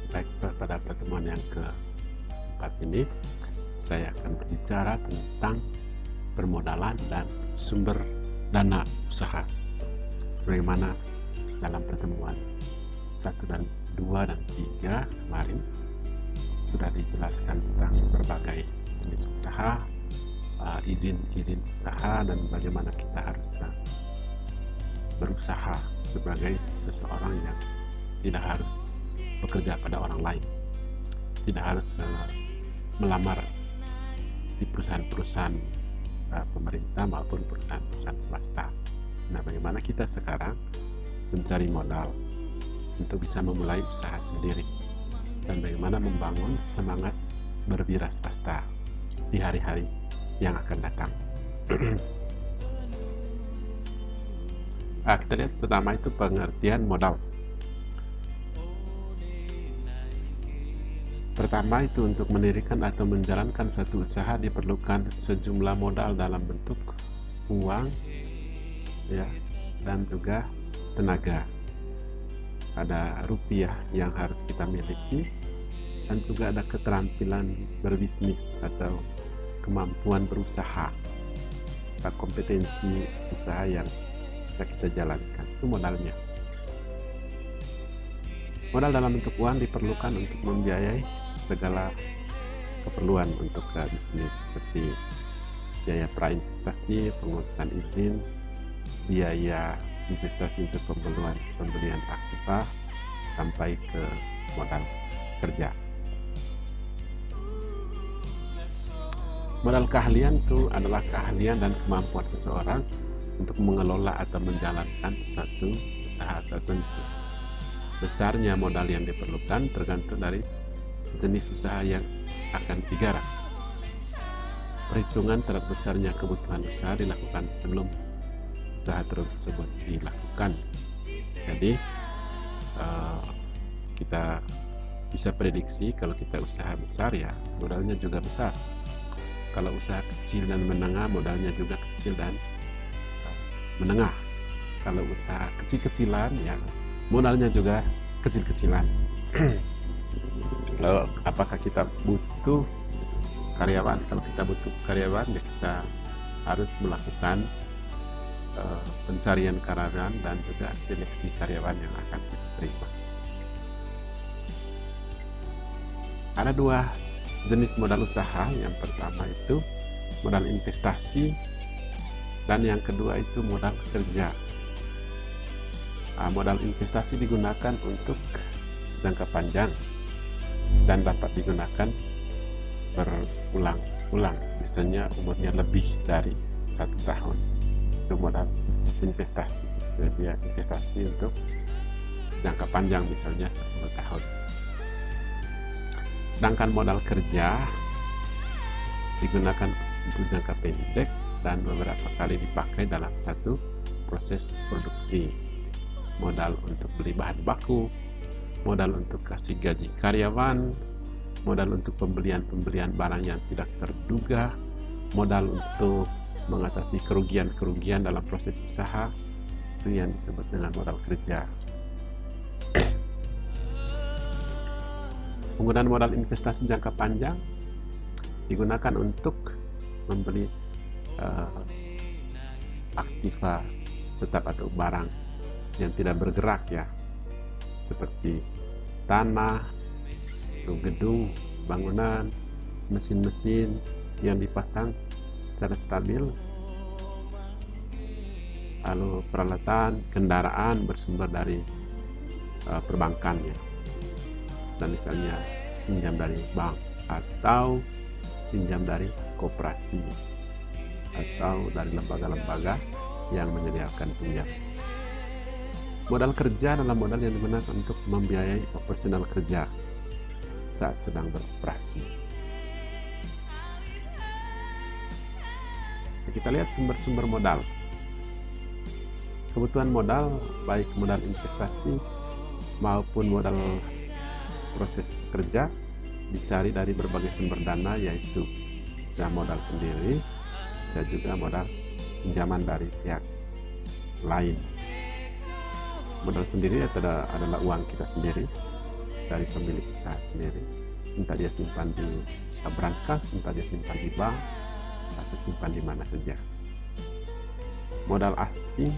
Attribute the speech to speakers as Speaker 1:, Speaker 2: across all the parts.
Speaker 1: Baik, pada pertemuan yang keempat ini saya akan berbicara tentang permodalan dan sumber dana usaha. Sebagaimana dalam pertemuan 1 dan 2 dan 3 kemarin sudah dijelaskan tentang berbagai jenis usaha, izin usaha, dan bagaimana kita harus berusaha sebagai seseorang yang tidak harus bekerja pada orang lain, tidak harus melamar di perusahaan-perusahaan pemerintah maupun perusahaan-perusahaan swasta. Nah, bagaimana kita sekarang mencari modal untuk bisa memulai usaha sendiri, dan bagaimana membangun semangat berwira swasta di hari-hari yang akan datang. Kita lihat pertama itu pengertian modal. Pertama itu untuk mendirikan atau menjalankan suatu usaha diperlukan sejumlah modal dalam bentuk uang, ya, dan juga tenaga. Ada rupiah yang harus kita miliki, dan juga ada keterampilan berbisnis atau kemampuan berusaha, atau kompetensi usaha yang bisa kita jalankan. Itu modalnya. Modal dalam bentuk uang diperlukan untuk membiayai segala keperluan untuk bisnis, seperti biaya prainvestasi, pengurusan izin, biaya investasi untuk pembelian aktiva, sampai ke modal kerja. Modal keahlian itu adalah keahlian dan kemampuan seseorang untuk mengelola atau menjalankan suatu usaha tertentu. Besarnya modal yang diperlukan tergantung dari jenis usaha yang akan digarap. Perhitungan terhadap besarnya kebutuhan usaha dilakukan sebelum usaha tersebut dilakukan. Jadi kita bisa prediksi kalau kita usaha besar, ya modalnya juga besar. Kalau usaha kecil dan menengah, modalnya juga kecil dan menengah. Kalau usaha kecil-kecilan, ya modalnya juga kecil-kecilan. Lalu apakah kita butuh karyawan? Kalau kita butuh karyawan, ya kita harus melakukan pencarian karyawan dan juga seleksi karyawan yang akan kita terima. Ada dua jenis modal usaha. Yang pertama itu modal investasi, dan yang kedua itu modal kerja. Modal investasi digunakan untuk jangka panjang dan dapat digunakan berulang-ulang, biasanya umurnya lebih dari 1 tahun. Itu modal investasi. Jadi investasi untuk jangka panjang, misalnya 10 tahun. Sedangkan modal kerja digunakan untuk jangka pendek dan beberapa kali dipakai dalam satu proses produksi. Modal untuk beli bahan baku, modal untuk kasih gaji karyawan, modal untuk pembelian barang yang tidak terduga, modal untuk mengatasi kerugian dalam proses usaha. Itu yang disebut dengan modal kerja. Penggunaan modal investasi jangka panjang digunakan untuk membeli aktiva tetap atau barang yang tidak bergerak, ya, seperti tanah, gedung, bangunan, mesin-mesin yang dipasang secara stabil, lalu peralatan, kendaraan bersumber dari perbankan, ya, dan misalnya pinjam dari bank atau pinjam dari koperasi atau dari lembaga-lembaga yang menyediakan pinjam. Modal kerja adalah modal yang digunakan untuk membiayai operasional kerja saat sedang beroperasi. Kita lihat sumber-sumber modal. Kebutuhan modal, baik modal investasi maupun modal proses kerja, dicari dari berbagai sumber dana, yaitu bisa modal sendiri, bisa juga modal pinjaman dari pihak lain. Modal sendiri adalah uang kita sendiri, dari pemilik usaha sendiri, entah dia simpan di brankas, entah dia simpan di bank, atau simpan di mana saja. Modal asing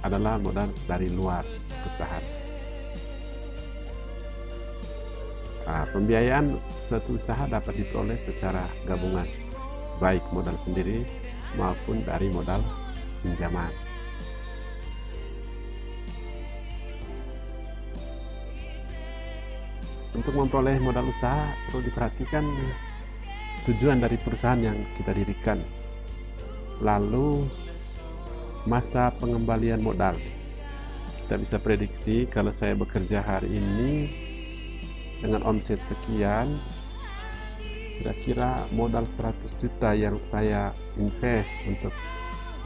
Speaker 1: adalah modal dari luar perusahaan. Pembiayaan suatu usaha dapat diperoleh secara gabungan, baik modal sendiri maupun dari modal pinjaman. Untuk memperoleh modal usaha perlu diperhatikan tujuan dari perusahaan yang kita dirikan, lalu masa pengembalian modal. Kita bisa prediksi kalau saya bekerja hari ini dengan omset sekian, kira-kira modal 100 juta yang saya invest untuk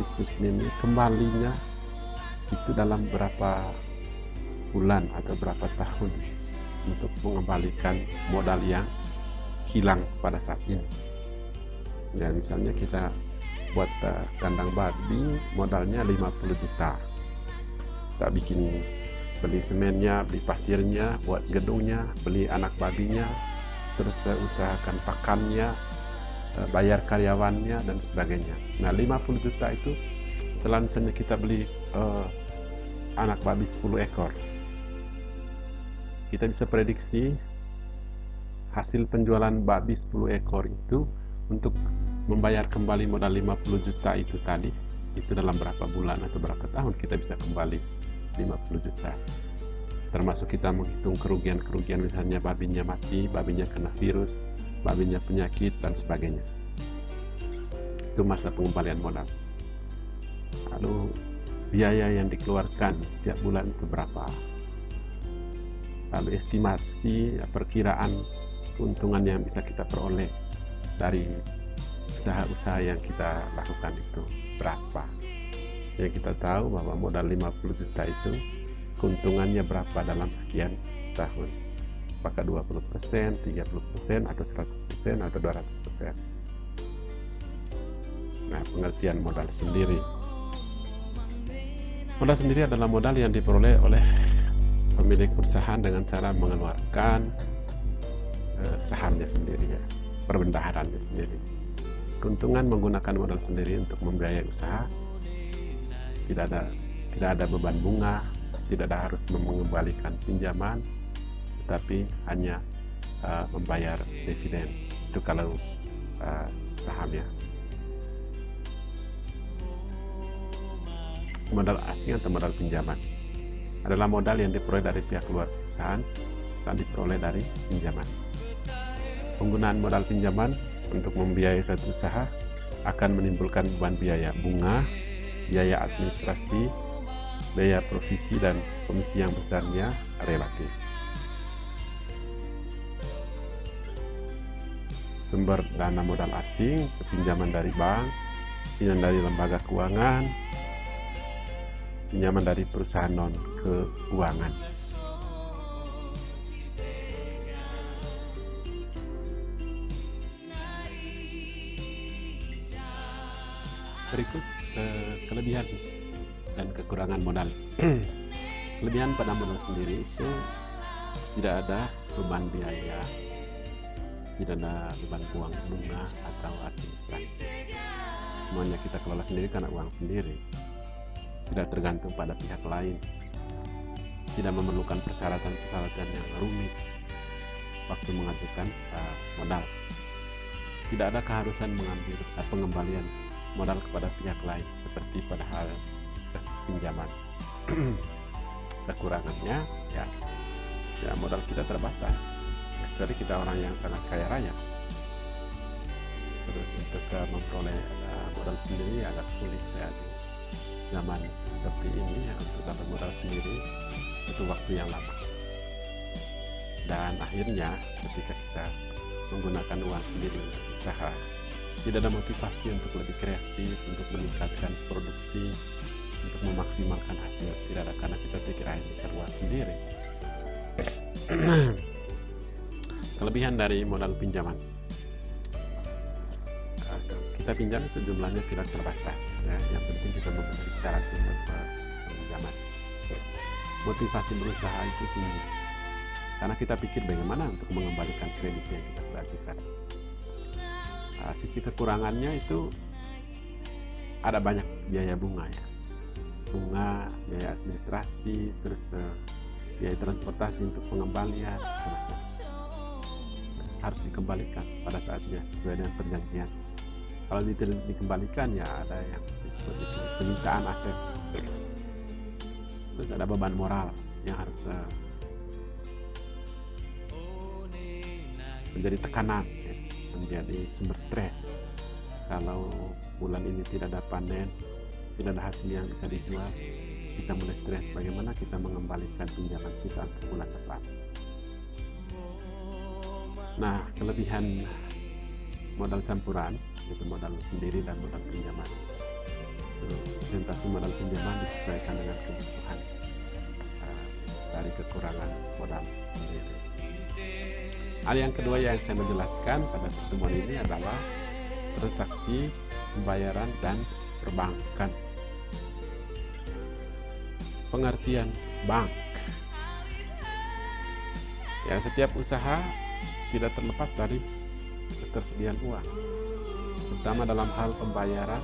Speaker 1: bisnis ini kembalinya itu dalam berapa bulan atau berapa tahun untuk mengembalikan modal yang hilang pada saat ini. Ya, misalnya kita buat kandang babi, modalnya 50 juta. Kita bikin, beli semennya, beli pasirnya, buat gedungnya, beli anak babinya, terus usahakan pakannya, bayar karyawannya dan sebagainya. Nah, 50 juta itu setelah misalnya kita beli anak babi 10 ekor, kita bisa prediksi hasil penjualan babi 10 ekor itu untuk membayar kembali modal 50 juta itu tadi, itu dalam berapa bulan atau berapa tahun kita bisa kembali 50 juta. Termasuk kita menghitung kerugian-kerugian, misalnya babinya mati, babinya kena virus, babinya penyakit dan sebagainya. Itu masa pengembalian modal. Lalu biaya yang dikeluarkan setiap bulan itu berapa? Lalu estimasi perkiraan keuntungan yang bisa kita peroleh dari usaha-usaha yang kita lakukan itu berapa, sehingga kita tahu bahwa modal 50 juta itu keuntungannya berapa dalam sekian tahun, apakah 20%, 30%, atau 100%, atau 200%. Nah, pengertian modal sendiri. Modal sendiri adalah modal yang diperoleh oleh pemilik perusahaan dengan cara mengeluarkan sahamnya sendiri, ya, perbendaharannya sendiri. Keuntungan menggunakan modal sendiri untuk membiayai usaha, tidak ada beban bunga, tidak ada harus mengembalikan pinjaman, tetapi hanya membayar dividen. Itu kalau sahamnya. Modal asing atau modal pinjaman adalah modal yang diperoleh dari pihak luar perusahaan dan diperoleh dari pinjaman. Penggunaan modal pinjaman untuk membiayai suatu usaha akan menimbulkan beban biaya bunga, biaya administrasi, biaya provisi, dan komisi yang besarnya relatif. Sumber dana modal asing, pinjaman dari bank, pinjaman dari lembaga keuangan, pinjaman dari perusahaan non-keuangan. Berikut kelebihan dan kekurangan modal. Kelebihan pada modal sendiri itu tidak ada beban biaya, tidak ada beban uang bunga atau administrasi. Semuanya kita kelola sendiri karena uang sendiri, tidak tergantung pada pihak lain, tidak memerlukan persyaratan-persyaratan yang rumit waktu mengajukan modal. Tidak ada keharusan mengambil pengembalian modal kepada pihak lain seperti pada hal kasus pinjaman. Kekurangannya ya modal kita terbatas, kecuali kita orang yang sangat kaya raya. Terus untuk memperoleh modal sendiri agak sulit ya di zaman seperti ini, ya, untuk dapat modal sendiri itu waktu yang lama. Dan akhirnya ketika kita menggunakan uang sendiri untuk usaha, tidak ada motivasi untuk lebih kreatif, untuk meningkatkan produksi, untuk memaksimalkan hasil. Tidak ada, karena kita pikir ini uang sendiri. Kelebihan dari modal pinjaman, kita pinjam itu jumlahnya tidak terbatas, ya. Yang penting kita memenuhi syarat untuk pinjaman. Motivasi berusaha itu tinggi, Karena kita pikir bagaimana untuk mengembalikan kredit yang kita sudah ajukan. Sisi kekurangannya itu ada banyak biaya bunga ya, bunga, biaya administrasi, terus biaya transportasi untuk pengembalian, macam-macam. Harus dikembalikan pada saatnya sesuai dengan perjanjian. Kalau tidak dikembalikan ya ada yang disebut itu penyitaan aset. Terus ada beban moral yang harus menjadi tekanan ya, menjadi sumber stres. Kalau bulan ini tidak ada panen, tidak ada hasil yang bisa dijual, kita mulai stres bagaimana kita mengembalikan pinjaman kita untuk bulan depan. Nah, kelebihan modal campuran itu modal sendiri dan modal pinjaman. Presentasi modal pinjaman disesuaikan dengan kebutuhan dari kekurangan modal sendiri. Hal yang kedua yang saya menjelaskan pada pertemuan ini adalah transaksi pembayaran dan perbankan. Pengertian bank. Ya, setiap usaha tidak terlepas dari ketersediaan uang, terutama dalam hal pembayaran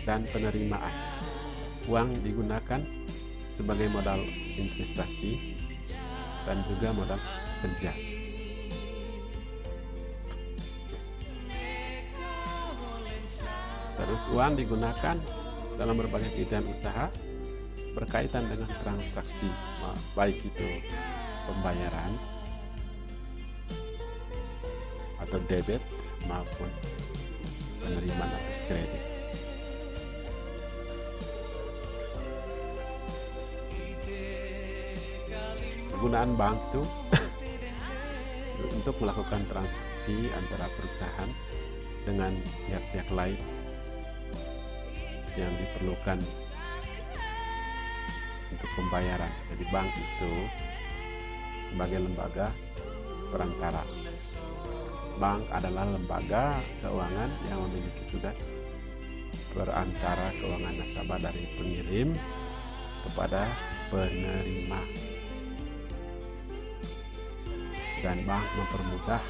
Speaker 1: dan penerimaan. Uang digunakan sebagai modal investasi dan juga modal kerja. Terus uang digunakan dalam berbagai kegiatan usaha berkaitan dengan transaksi, baik itu pembayaran atau debit maupun penerimaan atau kredit. Penggunaan bank itu untuk melakukan transaksi antara perusahaan dengan pihak-pihak lain yang diperlukan untuk pembayaran. Jadi bank itu sebagai lembaga perantara. Bank adalah lembaga keuangan yang memiliki tugas perantara keuangan nasabah dari pengirim kepada penerima. Dan bank mempermudah,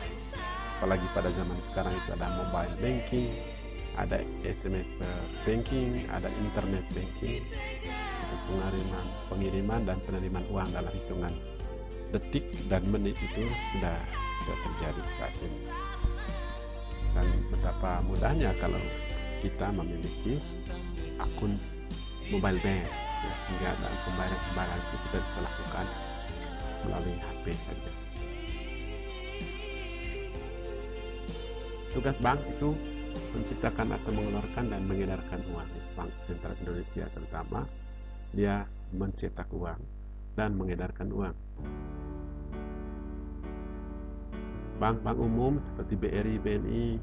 Speaker 1: apalagi pada zaman sekarang itu ada mobile banking, ada SMS banking, ada internet banking untuk pengiriman dan penerimaan uang dalam hitungan detik dan menit itu sudah bisa terjadi saat ini. Dan betapa mudahnya kalau kita memiliki akun mobile bank ya, sehingga dalam pembayaran itu kita bisa lakukan melalui HP saja. Tugas bank itu menciptakan atau mengeluarkan dan mengedarkan uang. Bank Sentral Indonesia terutama dia mencetak uang dan mengedarkan uang. Bank-bank umum seperti BRI, BNI,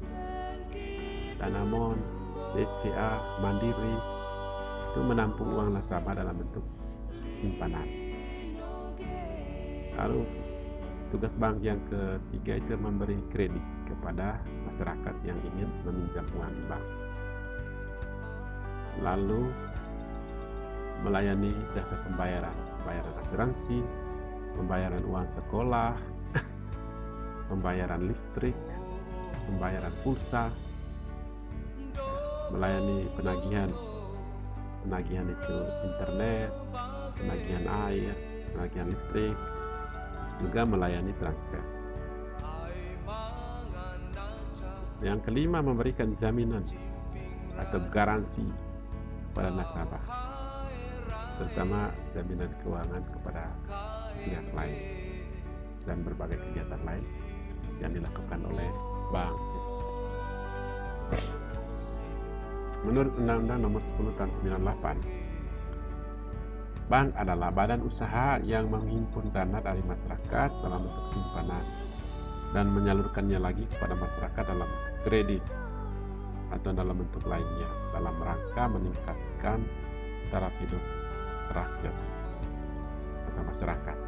Speaker 1: Danamon, BCA, Mandiri itu menampung uang nasabah dalam bentuk simpanan. Lalu tugas bank yang ketiga itu memberi kredit kepada masyarakat yang ingin meminjam uang di bank. Lalu melayani jasa pembayaran asuransi, pembayaran uang sekolah, pembayaran listrik, pembayaran pulsa, melayani penagihan itu internet, penagihan air, penagihan listrik, juga melayani transfer. Yang kelima, memberikan jaminan atau garansi pada nasabah, terutama jaminan keuangan kepada pihak lain dan berbagai kegiatan lain yang dilakukan oleh bank. Menurut Undang-Undang Nomor 10 Tahun 98, bank adalah badan usaha yang menghimpun dana dari masyarakat dalam bentuk simpanan dan menyalurkannya lagi kepada masyarakat dalam bentuk kredit atau dalam bentuk lainnya dalam rangka meningkatkan taraf hidup rakyat atau masyarakat.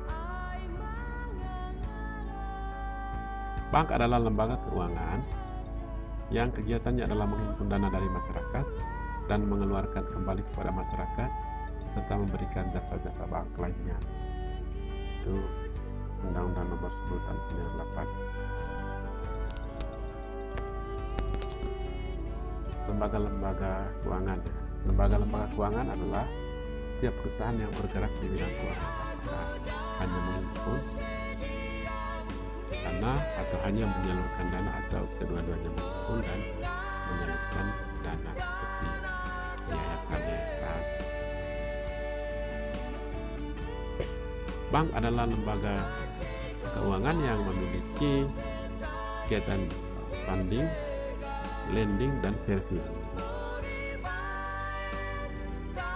Speaker 1: Bank adalah lembaga keuangan yang kegiatannya adalah menghimpun dana dari masyarakat dan mengeluarkan kembali kepada masyarakat serta memberikan jasa-jasa bank lainnya. Itu Undang-Undang Nomor 10 Tahun 98. Lembaga-lembaga keuangan. Lembaga-lembaga keuangan adalah setiap perusahaan yang bergerak di bidang keuangan, apakah hanya menghimpun dana atau hanya menyalurkan dana, atau kedua-duanya menghimpun dan menyalurkan dana seperti yayasan-yayasan. Bank adalah lembaga keuangan yang memiliki kegiatan funding, lending, dan service.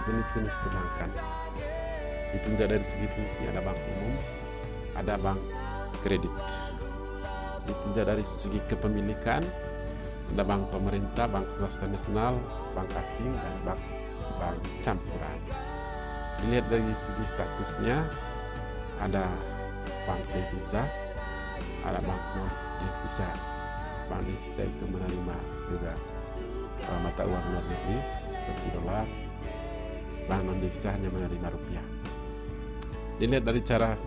Speaker 1: Jenis-jenis perbankan ditinjau dari segi fungsi, ada bank umum, ada bank kredit. Ditinjau dari segi kepemilikan, ada bank pemerintah, bank swasta nasional, bank asing, dan bank campuran. Dilihat dari segi statusnya, ada bank devisa, ada bank non devisa. Bank devisa itu menerima juga mata uang luar negeri seperti dolar. Bank non devisa hanya menerima rupiah. Dilihat dari cara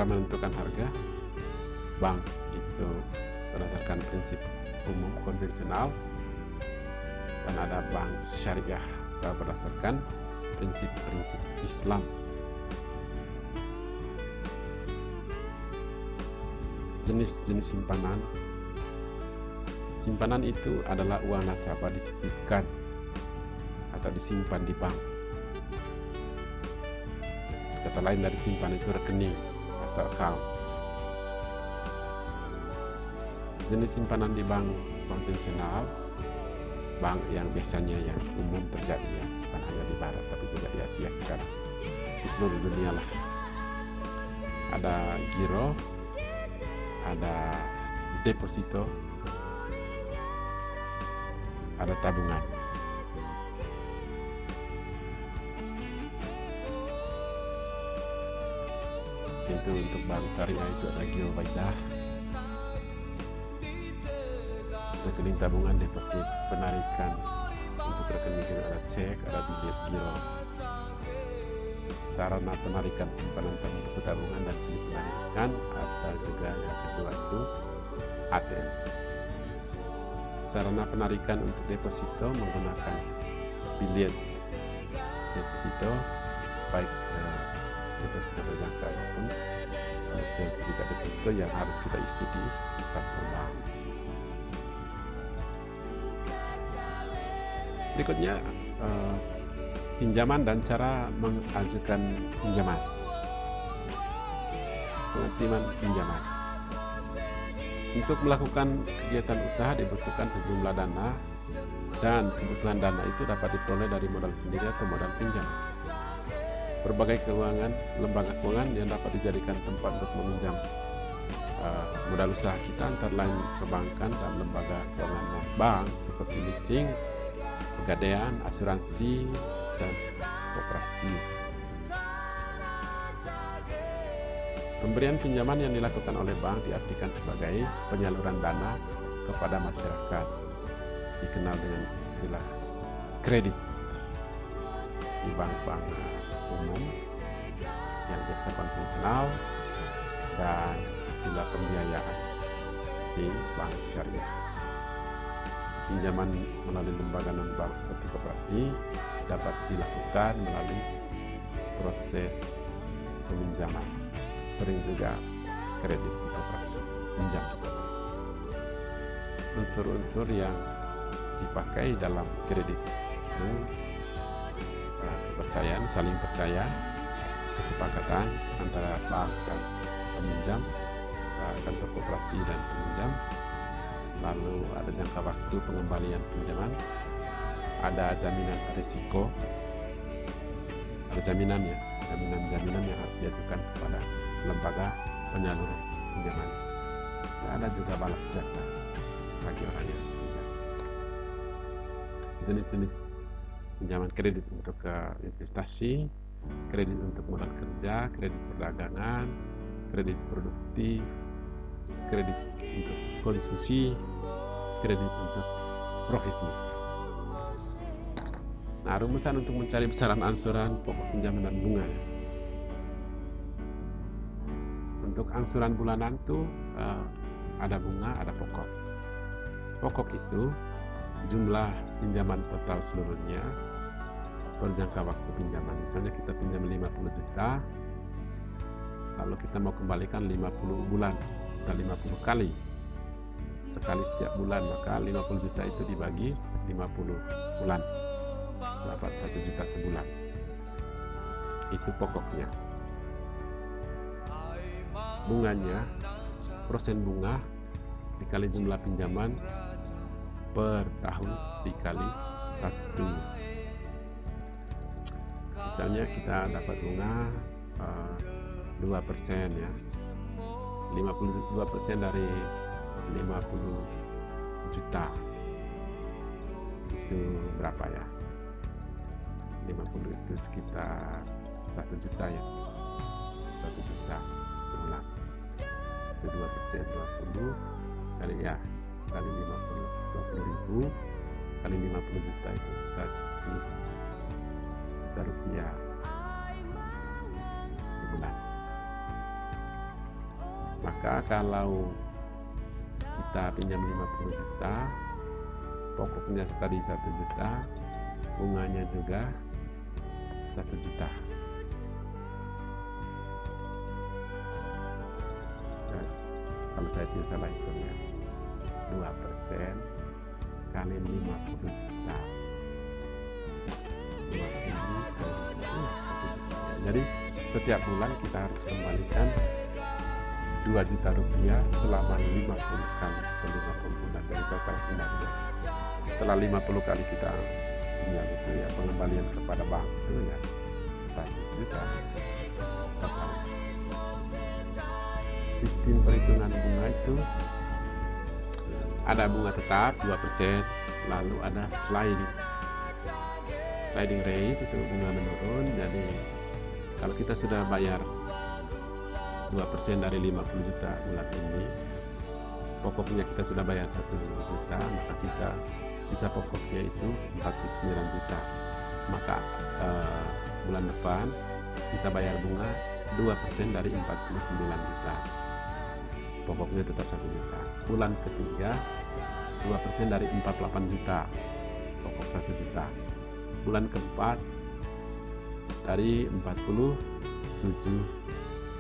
Speaker 1: menentukan harga, bank itu berdasarkan prinsip umum konvensional, dan ada bank syariah berdasarkan prinsip-prinsip Islam. Jenis-jenis simpanan. Simpanan itu adalah uang nasabah dititipkan atau disimpan di bank. Kata lain dari simpan itu rekening atau account. Jenis simpanan di bank konvensional, bank yang biasanya yang umum terjadi, ya, bukan hanya di barat tapi juga di Asia sekarang, di seluruh dunia lah. Ada giro, ada deposito, ada tabungan. Itu untuk bank syariah itu ada giro baidah, rekening tabungan, deposit, penarikan. Untuk rekening itu ada cek, ada bilet giro. Sarana penarikan simpanan buku tabungan dan slip penarikan, atau juga yang kedua itu ATM. Sarana penarikan untuk deposito menggunakan bilet deposito, baik deposito berjangka maupun sertifikat deposito yang harus kita isi di platform bank. Berikutnya pinjaman dan cara mengajukan pinjaman. Pengertian pinjaman. Untuk melakukan kegiatan usaha dibutuhkan sejumlah dana, dan kebutuhan dana itu dapat diperoleh dari modal sendiri atau modal pinjam. Berbagai lembaga keuangan yang dapat dijadikan tempat untuk meminjam modal usaha kita, antara lain perbankan dan lembaga keuangan non-bank seperti leasing, pegadaian, asuransi, dan koperasi. Pemberian pinjaman yang dilakukan oleh bank diartikan sebagai penyaluran dana kepada masyarakat, dikenal dengan istilah kredit. Di bank-bank umum yang biasa konvensional, dan istilah pembiayaan di bank syariah. Pinjaman melalui lembaga non-bank seperti koperasi dapat dilakukan melalui proses peminjaman. Sering juga kredit di koperasi, pinjam di koperasi. Unsur-unsur yang dipakai dalam kredit itu kepercayaan, saling percaya, kesepakatan antara bank dan peminjam, kantor koperasi dan peminjam. Lalu ada jangka waktu pengembalian pinjaman, ada jaminan risiko, ada jaminannya, jaminan yang harus diajukan kepada lembaga penyalur pinjaman. Ada juga balas jasa bagi orang yang pinjam. Jenis-jenis pinjaman kredit untuk investasi, kredit untuk modal kerja, kredit perdagangan, kredit produktif, kredit untuk konsumsi, kredit untuk profesi. Nah, rumusan untuk mencari besaran angsuran, pokok pinjaman dan bunga. Untuk Untuk angsuran bulanan tuh ada bunga, ada pokok. Pokok itu jumlah pinjaman total seluruhnya per jangka waktu pinjaman. Misalnya kita pinjam 50 juta, lalu kita mau kembalikan 50 bulan, kita 50 kali sekali setiap bulan, maka 50 juta itu dibagi 50 bulan, dapat 1 juta sebulan. Itu pokoknya. Bunganya, persen bunga dikali jumlah pinjaman per tahun dikali 1. Misalnya kita dapat bunga 2% ya, 52% dari 50 juta itu berapa ya? 50 itu sekitar 1 juta ya, 1 juta sebulan. Itu 2%, 20 kali ya, kali 50, 20.000 kali 50 juta itu 1 juta rupiah sebulan. Maka kalau kita pinjam 50 juta, pokoknya tadi 1 juta, bunganya juga 1 juta. Nah, kalau saya tidak salah hitungnya 2% kali 50 juta, 50 kali 1 juta. Jadi setiap bulan kita harus kembalikan 2 juta rupiah selama 50 kali per 50 bulan, dari total sebenarnya. Setelah 50 kali kita pinjam itu ya, pengembalian kepada bank itu ya 100 juta total. Sistem perhitungan bunga itu ada bunga tetap 2%, lalu ada sliding rate, itu bunga menurun. Jadi kalau kita sudah bayar 2% dari 50 juta bulan ini, pokoknya kita sudah bayar 1 juta, maka sisa pokoknya itu 49 juta. Maka bulan depan kita bayar bunga 2% dari 49 juta, pokoknya tetap 1 juta. Bulan ketiga 2% dari 48 juta, pokok 1 juta. Bulan keempat dari 47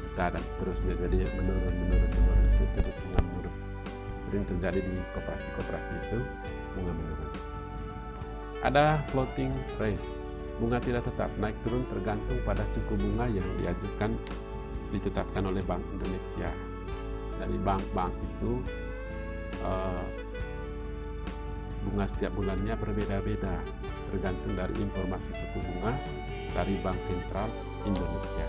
Speaker 1: juta dan seterusnya. Jadi menurun itu disebut bunga menurun. Sering terjadi di koperasi itu, bunga menurun. Ada floating rate, bunga tidak tetap, naik turun tergantung pada suku bunga yang ditetapkan oleh Bank Indonesia. Dari bank-bank itu bunga setiap bulannya berbeda-beda, tergantung dari informasi suku bunga dari Bank Sentral Indonesia.